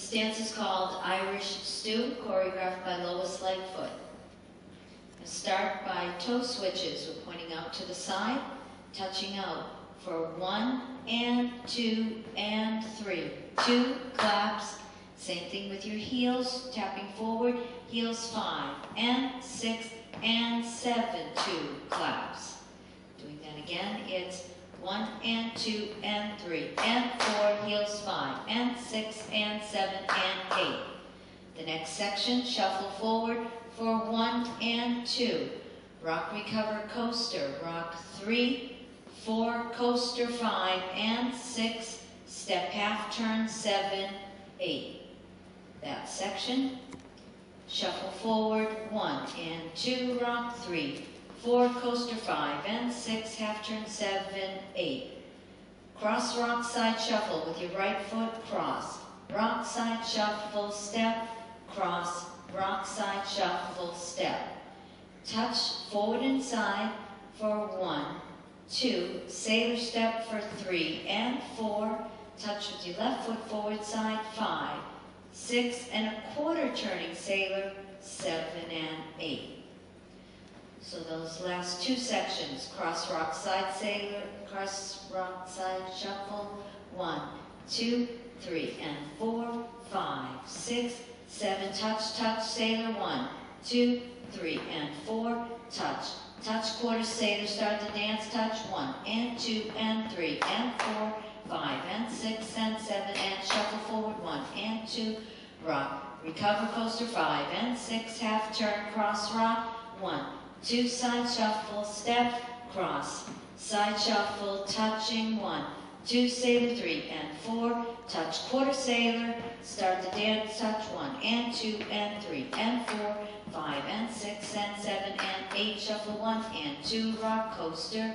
This dance is called Irish Stew, choreographed by Lois Lightfoot. Start by toe switches. We're pointing out to the side, touching out for 1 and 2 and 3. 2 claps. Same thing with your heels, tapping forward, heels 5 and 6 and 7, 2 claps. Doing that again, it's 1 and 2 and 3 and 4, heels 5 and 6 and 7 and 8. The next section, shuffle forward for 1 and 2. Rock, recover, coaster. Rock 3, 4, coaster 5 and 6, step half turn 7, 8. That section, shuffle forward 1 and 2, rock 3, 4, coaster 5 and 6, half turn 7, 8. Cross rock side shuffle with your right foot, cross. Rock side shuffle, step, cross, rock side shuffle, step. Touch forward and side for 1, 2, sailor step for 3 and 4. Touch with your left foot forward side, 5, 6 and a quarter turning sailor, 7 and 8. So those last 2 sections, cross rock side sailor, cross rock side shuffle, 1, 2, 3 and 4, 5, 6, 7, touch, touch, sailor, 1, 2, 3 and 4, touch, touch, quarter sailor, start the dance, touch, 1 and 2 and 3 and 4, 5 and 6 and 7 and shuffle forward, 1 and 2, rock, recover, coaster 5 and 6, half turn, cross rock, 1, 2, side shuffle, step, cross, side shuffle, touching, 1, 2, sailor 3 and 4, touch, quarter sailor, start the dance, touch, 1 and 2 and 3 and 4, 5 and 6 and 7 and 8, shuffle 1 and 2, rock, coaster,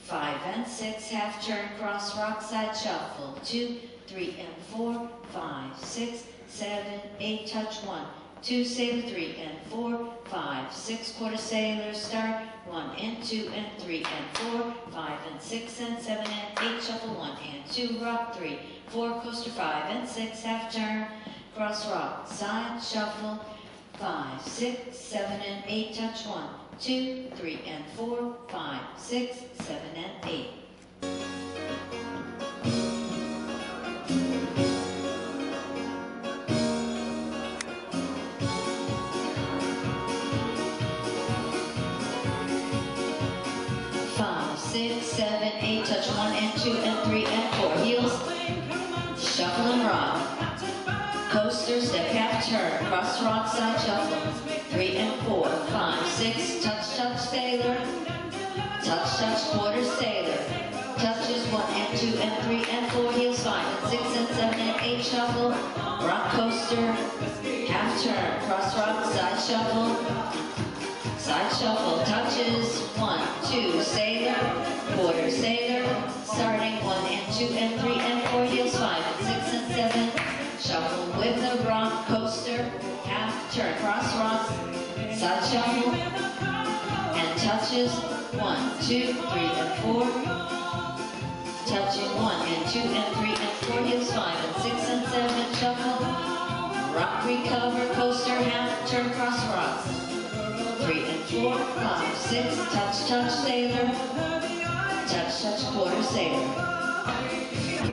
5 and 6, half turn, cross rock side shuffle, 2, 3 and 4, 5, 6, 7, 8, touch 1, 2, sailor 3 and 4, 5, 6, quarter sailor, start, 1 and 2 and 3 and 4, 5 and 6 and 7 and 8, shuffle 1 and 2, rock 3, 4, coaster 5 and 6, half turn, cross rock, side shuffle, 5, 6, 7 and 8, touch 1, 2, 3 and 4, 5, 6, 7 and 8. Six, 7, 8, touch 1 and 2 and 3 and 4, heels, shuffle and rock, coaster, step, half turn, cross rock, side shuffle, 3 and 4, 5, 6, touch, touch, sailor, touch, touch, quarter sailor, touches 1 and 2 and 3 and 4, heels 5 and 6 and 7 and 8, shuffle, rock, coaster, half turn, cross rock, side shuffle, touches, 1, 2, sailor, quarter sailor, starting 1 and 2 and 3 and 4, heels 5 and 6 and 7, shuffle with the rock, coaster, half turn, cross rock, side shuffle, and touches, 1, 2, 3 and 4, touching 1 and 2 and 3 and 4, heels 5 and 6 and 7, shuffle, rock, recover, coaster, half turn, cross rock, 3 and 4, 5, 6, touch, touch, sailor, touch, touch, quarter sailor.